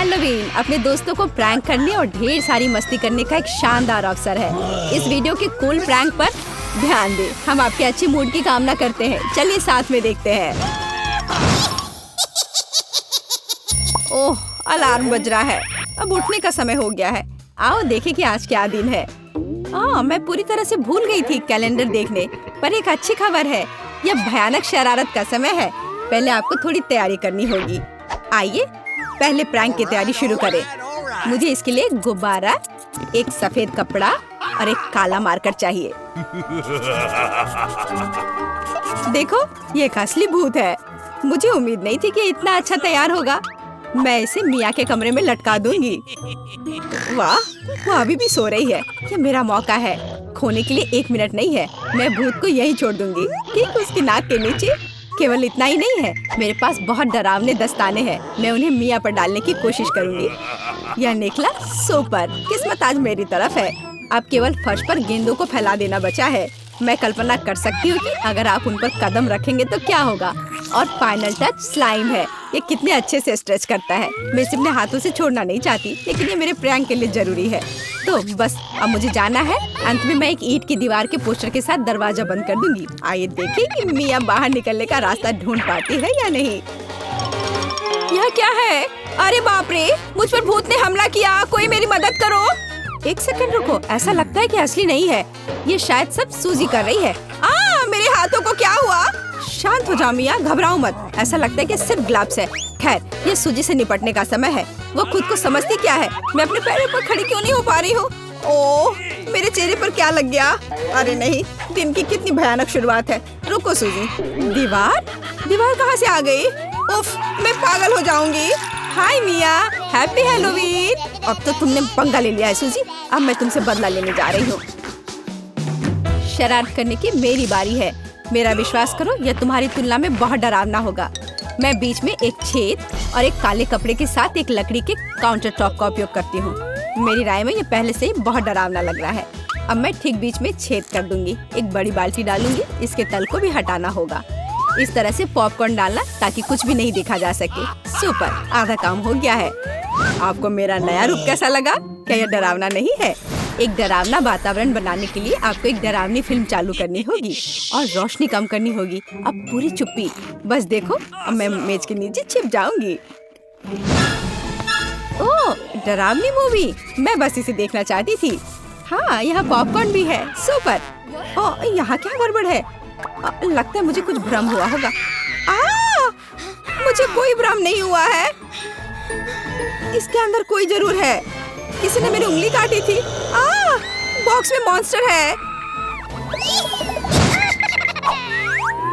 Halloween अपने दोस्तों को प्रैंक करने और ढेर सारी मस्ती करने का एक शानदार अवसर है। इस वीडियो के कूल प्रैंक पर ध्यान दें। हम आपके अच्छे मूड की कामना करते हैं। चलिए साथ में देखते हैं। ओह, अलार्म बज रहा है। अब उठने का समय हो गया है। आओ देखें कि आज क्या दिन है। मैं पूरी तरह से भूल गई थी कैलेंडर देखने, पर एक अच्छी खबर है। यह भयानक शरारत का समय है। पहले आपको थोड़ी तैयारी करनी होगी। आइए पहले प्रैंक की तैयारी शुरू करें। मुझे इसके लिए एक गुब्बारा, एक सफेद कपड़ा और एक काला मार्कर चाहिए। देखो, ये एक असली भूत है। मुझे उम्मीद नहीं थी कि इतना अच्छा तैयार होगा। मैं इसे मिया के कमरे में लटका दूंगी। वाह, वो अभी भी सो रही है। ये मेरा मौका है। खोने के लिए 1 मिनट नहीं है। मैं भूत को यहीं छोड़ दूंगी, ठीक उसकी नाक के नीचे। केवल इतना ही नहीं है, मेरे पास बहुत डरावने दस्ताने हैं। मैं उन्हें मिया पर डालने की कोशिश करूंगी। यह निकला सुपर। किस्मत आज मेरी तरफ है। अब केवल फर्श पर गेंदों को फैला देना बचा है। मैं कल्पना कर सकती हूँ कि अगर आप उन पर कदम रखेंगे तो क्या होगा। और फाइनल टच स्लाइम है। ये कितने अच्छे से स्ट्रेच करता है। मैं इसे अपने हाथों से छोड़ना नहीं चाहती, लेकिन ये मेरे प्रैंक के लिए जरूरी है। तो बस अब मुझे जाना है। अंत में मैं एक ईंट की दीवार के पोस्टर के साथ दरवाजा बंद कर दूंगी। आइए देखें कि मिया बाहर निकलने का रास्ता ढूंढ पाती है या नहीं। यह क्या है? अरे बाप रे, मुझ पर भूत ने हमला किया। कोई मेरी मदद करो। 1 सेकंड रुको, ऐसा लगता है कि असली नहीं है। ये शायद सब सूजी कर रही है। मेरे हाथों को क्या हुआ? शांत हो जाओ मिया, घबराओ मत। ऐसा लगता है कि सिर्फ ग्लव्स है। खैर, ये सूजी से निपटने का समय है। वो खुद को समझती क्या है? मैं अपने पैरों पर खड़ी क्यों नहीं हो पा रही हूँ? ओह, मेरे चेहरे पर क्या लग गया? अरे नहीं, दिन की कितनी भयानक शुरुआत है। रुको सूजी। दीवार कहाँ से आ गई? उफ, मैं पागल हो जाऊंगी। हाय मिया, हैप्पी हैलोवीन। अब तो तुमने पंगा ले लिया है सूजी। अब मैं तुमसे बदला लेने जा रही हूँ। शरारत करने की मेरी बारी है। मेरा विश्वास करो, यह तुम्हारी तुलना में बहुत डरावना होगा। मैं बीच में एक छेद और एक काले कपड़े के साथ एक लकड़ी के काउंटर टॉप का उपयोग करती हूँ। मेरी राय में ये पहले से ही बहुत डरावना लग रहा है। अब मैं ठीक बीच में छेद कर दूंगी। एक बड़ी बाल्टी डालूंगी। इसके तल को भी हटाना होगा। इस तरह से पॉपकॉर्न डालना ताकि कुछ भी नहीं दिखा जा सके। सुपर, आधा काम हो गया है। आपको मेरा नया रूप कैसा लगा? क्या यह डरावना नहीं है? एक डरावना वातावरण बनाने के लिए आपको एक डरावनी फिल्म चालू करनी होगी और रोशनी कम करनी होगी। अब पूरी चुप्पी। बस देखो, अब मैं मेज के नीचे छिप जाऊंगी। ओह, डरावनी मूवी। मैं बस इसे देखना चाहती थी। हाँ, यहाँ पॉपकॉर्न भी है। सुपर। ओह, यहाँ क्या गड़बड़ है? लगता है मुझे कुछ भ्रम हुआ होगा। मुझे कोई भ्रम नहीं हुआ है। इसके अंदर कोई जरूर है। किसी ने मेरी उंगली काटी थी। बॉक्स में मॉन्स्टर है।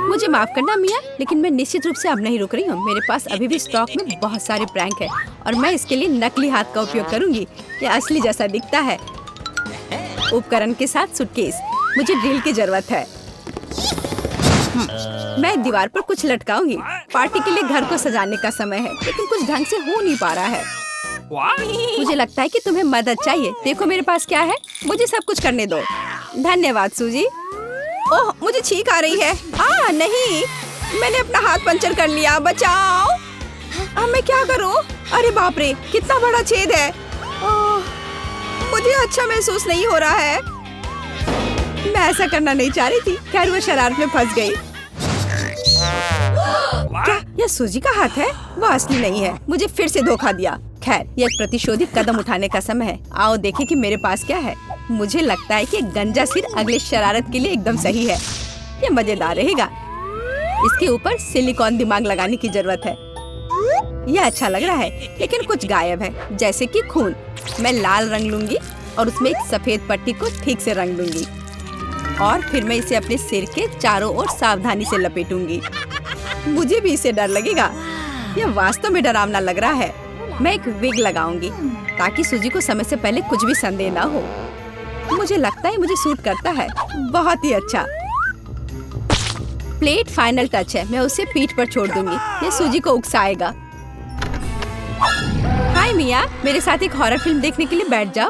मुझे माफ करना मिया, लेकिन मैं निश्चित रूप से अब नहीं रुक रही हूँ। मेरे पास अभी भी स्टॉक में बहुत सारे प्रैंक है और मैं इसके लिए नकली हाथ का उपयोग करूंगी। यह असली जैसा दिखता है। उपकरण के साथ सूटकेस। मुझे ड्रिल की जरूरत है। मैं दीवार पर कुछ लटकाऊंगी। पार्टी के लिए घर को सजाने का समय है, लेकिन कुछ ढंग से हो नहीं पा रहा है। मुझे लगता है कि तुम्हें मदद चाहिए। देखो मेरे पास क्या है। मुझे सब कुछ करने दो। धन्यवाद सूजी। ओह, मुझे छींक आ रही है। नहीं, मैंने अपना हाथ पंचर कर लिया। बचाओ। अब मैं क्या करूं? अरे बाप रे, कितना बड़ा छेद है। मुझे अच्छा महसूस नहीं हो रहा है। मैं ऐसा करना नहीं चाह रही थी। खैर, वो शरारत में फंस गई। क्या यह सूजी का हाथ है? वो असली नहीं है। मुझे फिर से धोखा दिया। खैर, यह एक प्रतिशोधी कदम उठाने का समय है। आओ देखें कि मेरे पास क्या है। मुझे लगता है कि गंजा सिर अगले शरारत के लिए एकदम सही है। यह मजेदार रहेगा। इसके ऊपर सिलिकॉन दिमाग लगाने की जरूरत है। यह अच्छा लग रहा है, लेकिन कुछ गायब है, जैसे कि खून। मैं लाल रंग लूंगी और उसमें एक सफेद पट्टी को ठीक से रंग दूंगी और फिर मैं इसे अपने सिर के चारों ओर सावधानी से लपेटूंगी। मुझे भी इससे डर लगेगा। यह वास्तव में डरावना लग रहा है। मैं एक विग लगाऊंगी ताकि सूजी को समय से पहले कुछ भी संदेह ना हो। मुझे लगता है मुझे सूट करता है। बहुत ही अच्छा। प्लेट फाइनल टच है। मैं उसे पीठ पर छोड़ दूंगी। यह सूजी को उकसाएगा। हाय मिया, मेरे साथ एक हॉरर फिल्म देखने के लिए बैठ जाओ।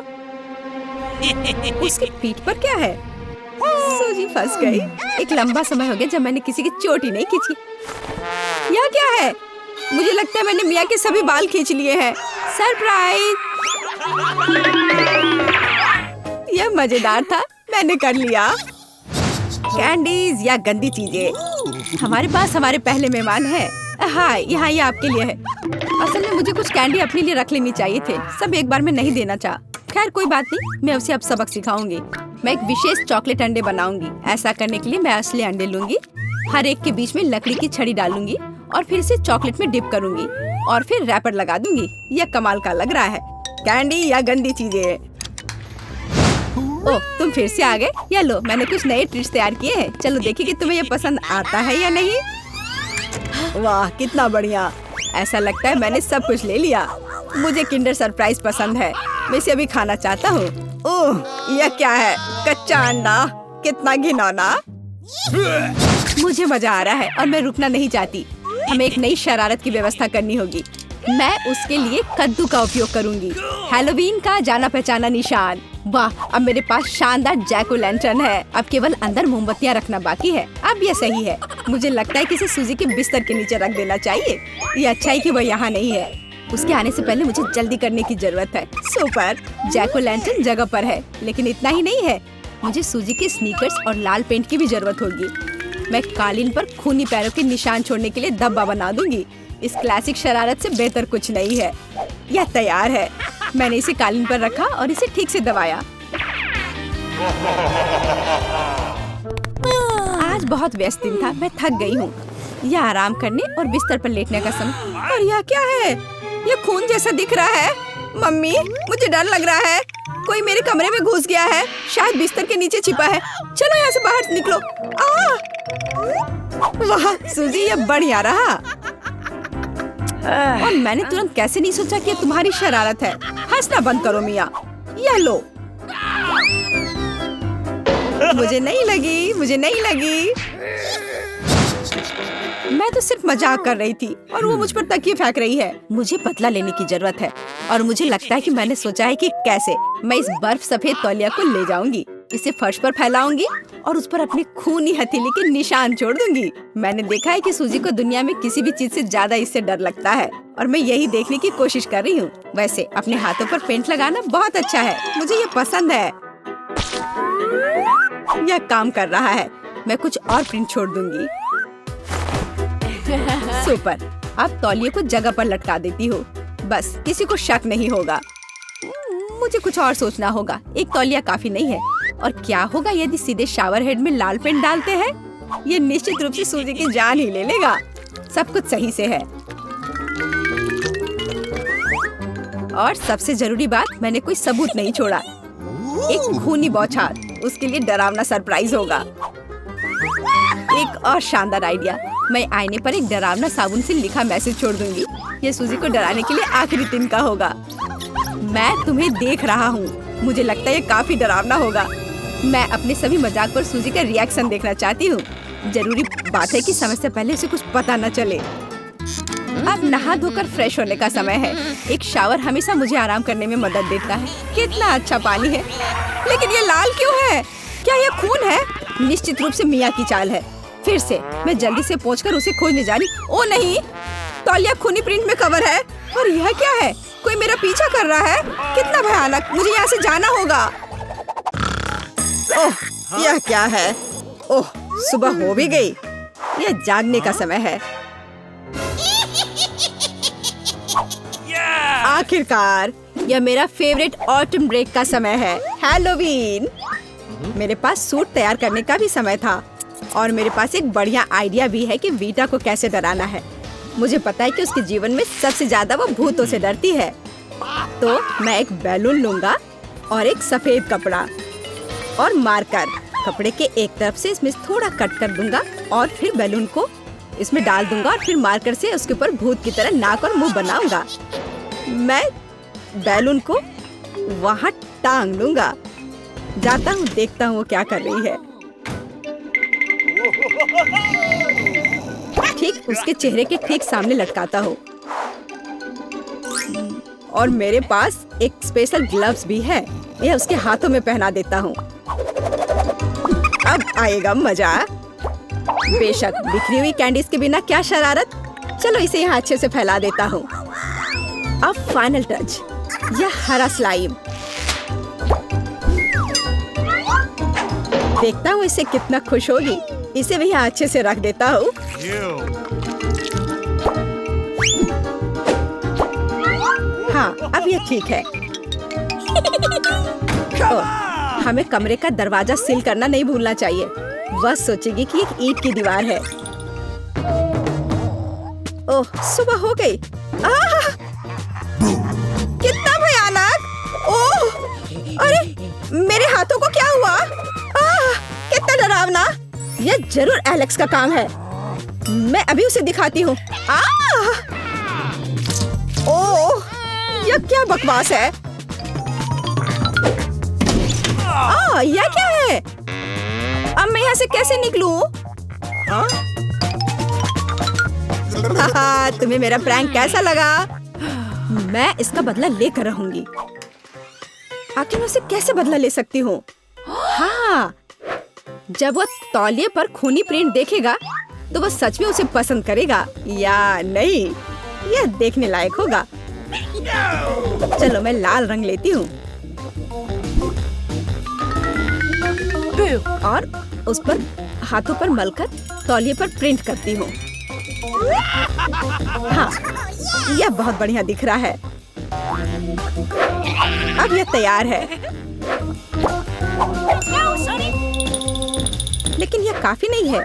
उसकी पीठ पर क्या है? सूजी फंस गई। एक लंबा समय हो गया जब मैंने किसी की चोटी नहीं खींची। यह क्या है? मुझे लगता है मैंने मिया के सभी बाल खींच लिए हैं। सरप्राइज! यह मजेदार था, मैंने कर लिया। कैंडीज या गंदी चीजें, हमारे पास हमारे पहले मेहमान हैं। हाँ, यहाँ ये आपके लिए है। असल में मुझे कुछ कैंडी अपने लिए रख लेनी चाहिए थे, सब एक बार में नहीं देना चाह। खैर कोई बात नहीं, मैं उसे अब सबक सिखाऊंगी। मैं एक विशेष चॉकलेट अंडे बनाऊंगी। ऐसा करने के लिए मैं असली अंडे लूंगी, हर एक के बीच में लकड़ी की छड़ी डालूंगी और फिर इसे चॉकलेट में डिप करूंगी और फिर रैपर लगा दूंगी। यह कमाल का लग रहा है। कैंडी या गंदी चीजें। ओह, तुम फिर से आ गए। या लो, मैंने कुछ नए ट्रिक्स तैयार किए हैं। चलो देखिए कि तुम्हें ये पसंद आता है या नहीं। वाह, कितना बढ़िया। ऐसा लगता है मैंने सब कुछ ले लिया। मुझे किंडर सरप्राइज पसंद है, मैं इसे अभी खाना चाहता हूँ। ओह, यह क्या है? कच्चा अंडा, कितना घिनौना। मुझे मजा आ रहा है और मैं रुकना नहीं चाहती। हमें एक नई शरारत की व्यवस्था करनी होगी। मैं उसके लिए कद्दू का उपयोग करूंगी, हैलोवीन का जाना पहचाना निशान। वाह, अब मेरे पास शानदार जैक ओ लैंटर्न है। अब केवल अंदर मोमबत्तियां रखना बाकी है। अब ये सही है। मुझे लगता है कि इसे सूजी के बिस्तर के नीचे रख देना चाहिए। ये अच्छा है कि वह यहाँ नहीं है। उसके आने से पहले मुझे जल्दी करने की जरूरत है। सुपर, जैक ओ लैंटर्न जगह पर है, लेकिन इतना ही नहीं है। मुझे सूजी के स्नीकर्स और लाल पेंट की भी जरूरत होगी। मैं कालीन पर खूनी पैरों के निशान छोड़ने के लिए धब्बा बना दूंगी। इस क्लासिक शरारत से बेहतर कुछ नहीं है। यह तैयार है। मैंने इसे कालीन पर रखा और इसे ठीक से दबाया। आज बहुत व्यस्त दिन था, मैं थक गई हूँ। यह आराम करने और बिस्तर पर लेटने का समय। और यह क्या है? यह खून जैसा दिख रहा है। मम्मी, मुझे डर लग रहा है। कोई मेरे कमरे में घुस गया है, शायद बिस्तर के नीचे छिपा है। चलो यहाँ से बाहर निकलो। वाह सूजी, यह बढ़िया रहा। और मैंने तुरंत कैसे नहीं सोचा कि ये तुम्हारी शरारत है। हंसना बंद करो मिया। यह लो। मुझे नहीं लगी, मुझे नहीं लगी। मैं तो सिर्फ मजाक कर रही थी और वो मुझ पर तकिए फेंक रही है। मुझे बदला लेने की जरूरत है और मुझे लगता है कि मैंने सोचा है कि कैसे। मैं इस बर्फ सफेद तौलिया को ले जाऊंगी, इसे फर्श पर फैलाऊंगी और उस पर अपने खूनी हथेली के निशान छोड़ दूंगी। मैंने देखा है कि सूजी को दुनिया में किसी भी चीज से ज्यादा इससे डर लगता है और मैं यही देखने की कोशिश कर रही हूँ। वैसे अपने हाथों पर पेंट लगाना बहुत अच्छा है, मुझे ये पसंद है। यह काम कर रहा है। मैं कुछ और प्रिंट छोड़ दूंगी। सुपर, अब तौलिए को जगह पर लटका देती हूँ। बस किसी को शक नहीं होगा। मुझे कुछ और सोचना होगा। एक तौलिया काफी नहीं है। और क्या होगा यदि सीधे शावर हेड में लाल पेंट डालते हैं? ये निश्चित रूप से सूजी की जान ही ले लेगा। सब कुछ सही से है। और सबसे जरूरी बात, मैंने कोई सबूत नहीं छोड़ा। एक खूनी बौछार, उसके लिए डरावना सरप्राइज होगा। एक और शानदार आइडिया, मैं आईने पर एक डरावना साबुन से लिखा मैसेज छोड़ दूंगी। ये सूजी को डराने के लिए आखिरी दिन का होगा। मैं तुम्हें देख रहा हूँ। मुझे लगता है ये काफी डरावना होगा। मैं अपने सभी मजाक पर सूजी का रिएक्शन देखना चाहती हूँ। जरूरी बात है कि समय से पहले उसे कुछ पता न चले। अब नहा धोकर फ्रेश होने का समय है। एक शावर हमेशा मुझे आराम करने में मदद देता है। कितना अच्छा पानी है, लेकिन ये लाल क्यों है? क्या ये खून है? निश्चित रूप से मिया की चाल है। फिर से मैं जल्दी से पहुंचकर उसे खोजने जा रही। ओ नहीं, तौलिया खूनी प्रिंट में कवर है। और यह क्या है? कोई मेरा पीछा कर रहा है। कितना भयानक, मुझे यहाँ से जाना होगा। ओह, यह क्या है? ओह, सुबह हो भी गई। यह जागने का समय है। आखिरकार, यह मेरा फेवरेट ऑटम ब्रेक का समय है, हैलोवीन। मेरे पास सूट तैयार करने का भी समय था और मेरे पास एक बढ़िया आइडिया भी है कि वीटा को कैसे डराना है। मुझे पता है कि उसके जीवन में सबसे ज्यादा वो भूतों से डरती है। तो मैं एक बैलून लूंगा और एक सफेद कपड़ा और मार्कर। कपड़े के एक तरफ से इसमें थोड़ा कट कर दूंगा और फिर बैलून को इसमें डाल दूंगा और फिर मार्कर से उसके ऊपर भूत की तरह नाक और मुंह बनाऊंगा। मैं बैलून को वहाँ टांग लूंगा। जाता हूँ, देखता हूँ वो क्या कर रही है। ठीक उसके चेहरे के ठीक सामने लटकाता हूँ। और मेरे पास एक स्पेशल ग्लव्स भी है, यह उसके हाथों में पहना देता हूँ। अब आएगा मजा। बेशक बिखरी हुई कैंडीज के बिना क्या शरारत। चलो इसे यहाँ अच्छे से फैला देता हूँ। अब फाइनल टच, यह हरा स्लाइम। देखता हूँ इससे कितना खुश होगी। इसे भी यहाँ अच्छे से रख देता हूँ। हाँ, अब ये ठीक है। हमें कमरे का दरवाजा सील करना नहीं भूलना चाहिए। वह सोचेगी कि एक ईंट की दीवार है। ओह, सुबह हो गई। कितना भयानक! ओह, अरे मेरे हाथों को क्या हुआ? कितना डरावना! यह जरूर एलेक्स का काम है। मैं अभी उसे दिखाती हूँ। ओह, यह क्या बकवास है? यह क्या है? अब मैं यहाँ से कैसे निकलूं? तुम्हें मेरा प्रैंक कैसा लगा? मैं इसका बदला लेकर रहूंगी। आखिर मैं उसे कैसे बदला ले सकती हूँ? हाँ, जब वह तौलिए पर खूनी प्रिंट देखेगा तो वह सच में उसे पसंद करेगा या नहीं, यह देखने लायक होगा। चलो मैं लाल रंग लेती हूँ और उस पर हाथों पर मलकर तौलिए पर प्रिंट करती हूँ। हाँ, यह बहुत बढ़िया दिख रहा है। अब यह तैयार है। लेकिन यह काफी नहीं है।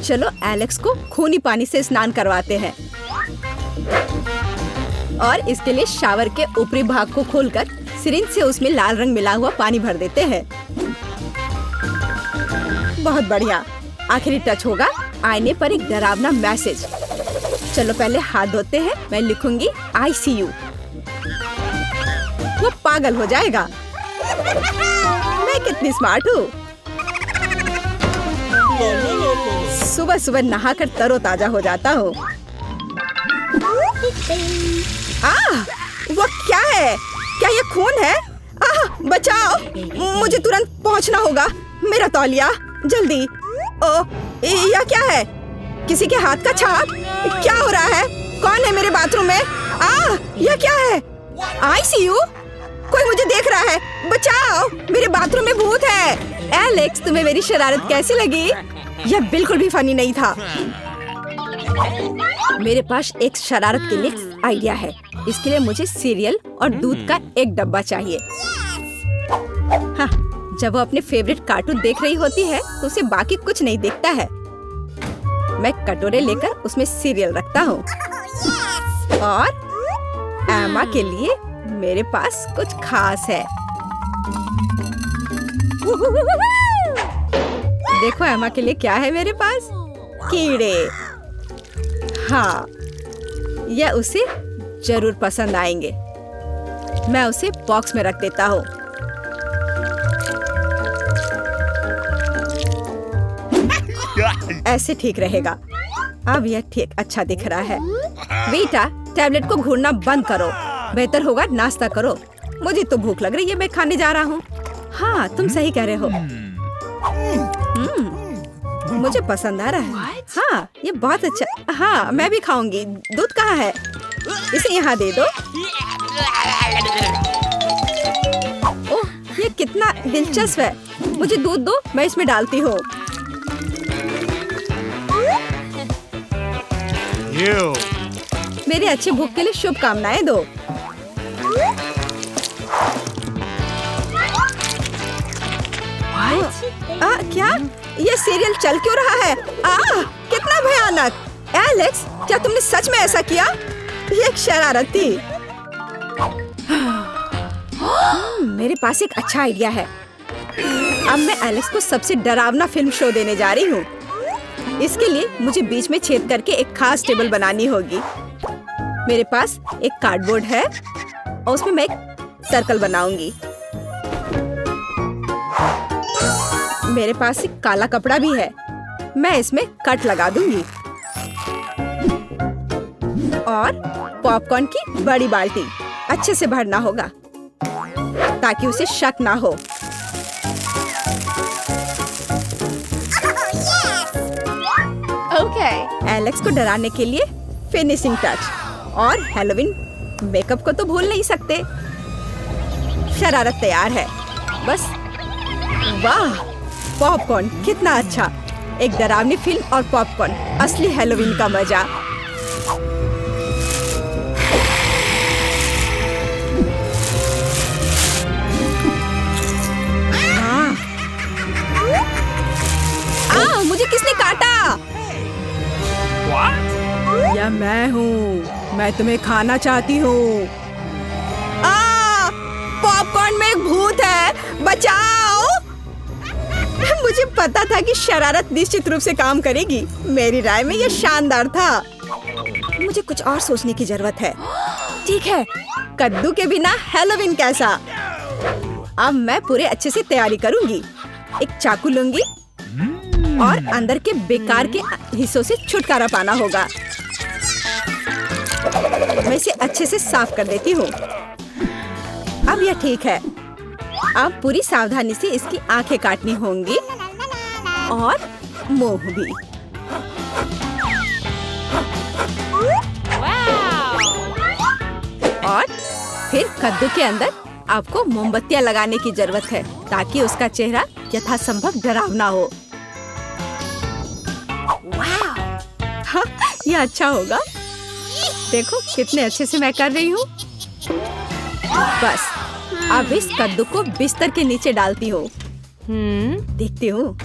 चलो एलेक्स को खूनी पानी से स्नान करवाते हैं और इसके लिए शावर के ऊपरी भाग को खोलकर सिरिंज से उसमें लाल रंग मिला हुआ पानी भर देते हैं। बहुत बढ़िया। आखिरी टच होगा आईने पर एक डरावना मैसेज। चलो पहले हाथ धोते हैं। मैं लिखूंगी ICU। वो पागल हो जाएगा। मैं कितनी स्मार्ट हूँ। सुबह सुबह नहाकर तरोताजा हो जाता हूँ। वो क्या है? क्या ये खून है? बचाओ, मुझे तुरंत पहुँचना होगा। मेरा तौलिया, जल्दी। यह क्या है? किसी के हाथ का छाप? क्या हो रहा है? कौन है मेरे बाथरूम में? यह क्या है? ICU? कोई मुझे देख रहा है। बचाओ, मेरे बाथरूम में भूत है। एलेक्स, तुम्हें मेरी शरारत कैसी लगी? यह बिल्कुल भी फनी नहीं था। मेरे पास एक शरारत के लिए आइडिया है। इसके लिए मुझे सीरियल और दूध का एक डब्बा चाहिए। हाँ, जब वो अपने फेवरेट कार्टून देख रही होती है तो उसे बाकी कुछ नहीं दिखता है। मैं कटोरे लेकर उसमें सीरियल रखता हूँ और एमा के लिए मेरे पास कुछ खास है। देखो एमा के लिए क्या है मेरे पास? कीड़े। हाँ, यह उसे जरूर पसंद आएंगे। मैं उसे बॉक्स में रख देता हूँ। ऐसे ठीक रहेगा। अब यह ठीक अच्छा दिख रहा है। बेटा, टैबलेट को घूरना बंद करो। बेहतर होगा नाश्ता करो। मुझे तो भूख लग रही है। मैं खाने जा रहा हूँ। हाँ, तुम सही कह रहे हो। मुझे पसंद आ रहा है। हाँ, ये बहुत अच्छा। हाँ, मैं भी खाऊंगी। दूध कहाँ है? इसे यहाँ दे दो। ओह, ये कितना दिलचस्प है। मुझे दूध दो, मैं इसमें डालती हूँ। मेरे अच्छे भूख के लिए शुभकामनाएं दो। क्या? ये सीरियल चल क्यों रहा है? कितना भयानक! एलेक्स, क्या तुमने सच में ऐसा किया? ये एक शरारत थी। मेरे पास एक अच्छा आइडिया है। अब मैं एलेक्स को सबसे डरावना फिल्म शो देने जा रही हूँ। इसके लिए मुझे बीच में छेद करके एक खास टेबल बनानी होगी। मेरे पास एक कार्डबोर्ड है और उसमें मैं एक सर्कल बनाऊंगी। मेरे पास एक काला कपड़ा भी है। मैं इसमें कट लगा दूंगी और पॉपकॉर्न की बड़ी बाल्टी अच्छे से भरना होगा ताकि उसे शक ना हो। एलेक्स को डराने के लिए फिनिशिंग टच। और हैलोवीन मेकअप को तो भूल नहीं सकते। शरारत तैयार है बस। वाह, पॉपकॉर्न कितना अच्छा। एक डरावनी फिल्म और पॉपकॉर्न, असली हैलोवीन का मजा। मुझे किसने काटा? यह मैं हूँ, मैं तुम्हें खाना चाहती हूँ। पॉपकॉर्न में एक भूत है, बचाओ। मुझे पता था कि शरारत निश्चित रूप से काम करेगी। मेरी राय में यह शानदार था। मुझे कुछ और सोचने की जरूरत है। ठीक है, कद्दू के बिना हैलोवीन कैसा? अब मैं पूरे अच्छे से तैयारी करूंगी। एक चाकू लूंगी और अंदर के बेकार के हिस्सों से छुटकारा पाना होगा। मैं इसे अच्छे से साफ कर देती हूँ। अब यह ठीक है। अब पूरी सावधानी से इसकी आंखें काटनी होंगी और मुंह भी। और फिर कद्दू के अंदर आपको मोमबत्तियां लगाने की जरूरत है ताकि उसका चेहरा यथासंभव डरावना हो। हाँ, यह अच्छा होगा। देखो कितने अच्छे से मैं कर रही हूँ। बस अब इस कद्दू को बिस्तर के नीचे डालती हूँ। देखती हूँ,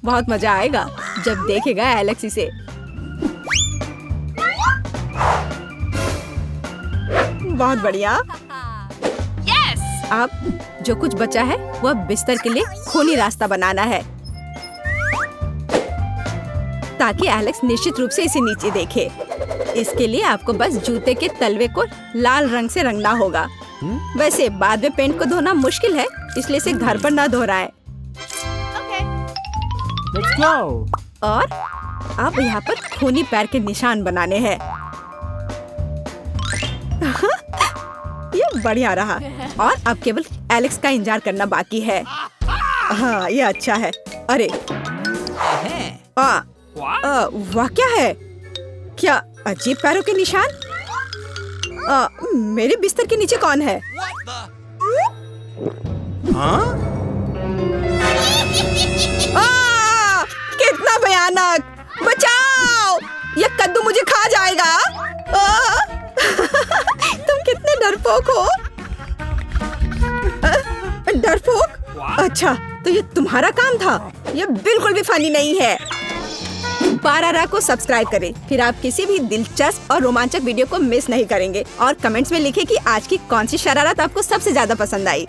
बहुत मजा आएगा जब देखेगा एलेक्स इसे। बहुत बढ़िया। अब जो कुछ बचा है वह बिस्तर के लिए खूनी रास्ता बनाना है ताकि एलेक्स निश्चित रूप से इसे नीचे देखे। इसके लिए आपको बस जूते के तलवे को लाल रंग से रंगना होगा। वैसे बाद में पेंट को धोना मुश्किल है, इसलिए इसे घर पर ना दोहराएं। Let's go. और अब यहाँ पर खूनी पैर के निशान बनाने हैं। ये बढ़िया रहा। और अब केवल एलेक्स का इंतजार करना बाकी है। हाँ, ये अच्छा है। अरे वाह, क्या है? क्या अजीब पैरों के निशान? मेरे बिस्तर के नीचे कौन है? कितना भयानक! बचाओ! यह कद्दू मुझे खा जाएगा। तुम कितने डरपोक हो। डरपोक? अच्छा, तो ये तुम्हारा काम था। यह बिल्कुल भी फनी नहीं है। 12 को सब्सक्राइब करें, फिर आप किसी भी दिलचस्प और रोमांचक वीडियो को मिस नहीं करेंगे। और कमेंट्स में लिखें कि आज की कौन सी शरारत आपको सबसे ज्यादा पसंद आई।